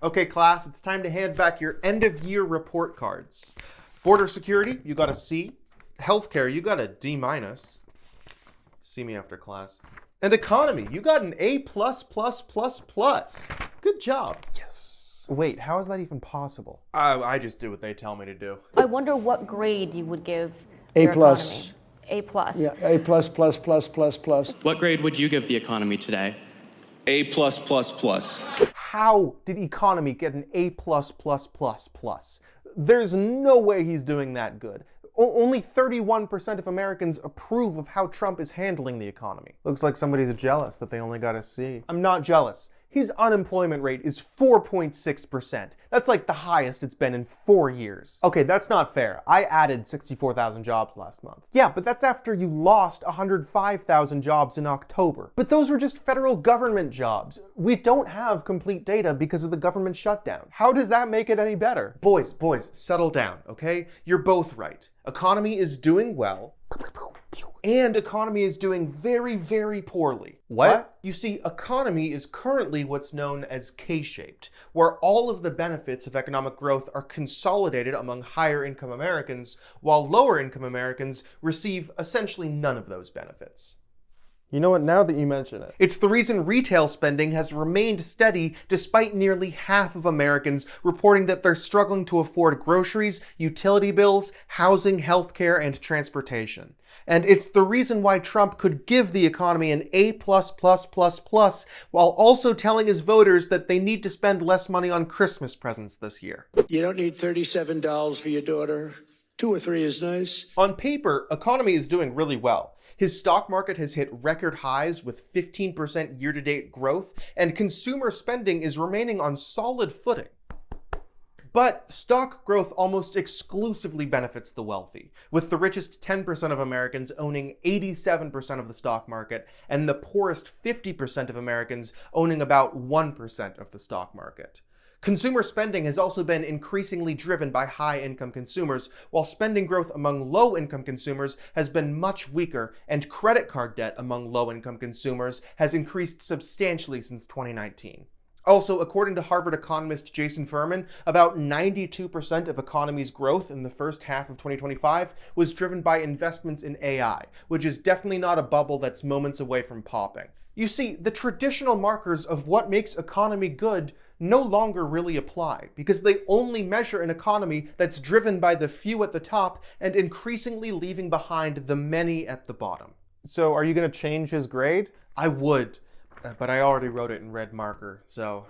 Okay, class, it's time to hand back your end-of-year report cards. Border security, you got a C. Healthcare, you got a D-. See me after class. And economy, you got an A+++++. Good job. Yes. Wait, how is that even possible? I just do what they tell me to do. I wonder what grade you would give A+. your economy. A+. Yeah, A+++++. What grade would you give the economy today? A+++. How did economy get an A+++++? There's no way he's doing that good. Only 31% of Americans approve of how Trump is handling the economy. Looks like somebody's jealous that they only got a C. I'm not jealous. His unemployment rate is 4.6%. That's like the highest it's been in 4 years. Okay, that's not fair. I added 64,000 jobs last month. Yeah, but that's after you lost 105,000 jobs in October. But those were just federal government jobs. We don't have complete data because of the government shutdown. How does that make it any better? Boys, settle down, okay? You're both right. Economy is doing well. And economy is doing very, very poorly. What? You see, economy is currently what's known as K-shaped, where all of the benefits of economic growth are consolidated among higher income Americans, while lower income Americans receive essentially none of those benefits. You know what, now that you mention it. It's the reason retail spending has remained steady despite nearly half of Americans reporting that they're struggling to afford groceries, utility bills, housing, healthcare, and transportation. And it's the reason why Trump could give the economy an A++++, while also telling his voters that they need to spend less money on Christmas presents this year. You don't need $37 for your daughter. 2 or 3 is nice. On paper, economy is doing really well. His stock market has hit record highs with 15% year-to-date growth, and consumer spending is remaining on solid footing. But stock growth almost exclusively benefits the wealthy, with the richest 10% of Americans owning 87% of the stock market, and the poorest 50% of Americans owning about 1% of the stock market. Consumer spending has also been increasingly driven by high-income consumers, while spending growth among low-income consumers has been much weaker, and credit card debt among low-income consumers has increased substantially since 2019. Also, according to Harvard economist Jason Furman, about 92% of economy's growth in the first half of 2025 was driven by investments in AI, which is definitely not a bubble that's moments away from popping. You see, the traditional markers of what makes economy good no longer really apply, because they only measure an economy that's driven by the few at the top and increasingly leaving behind the many at the bottom. So are you going to change his grade? I would, but I already wrote it in red marker, so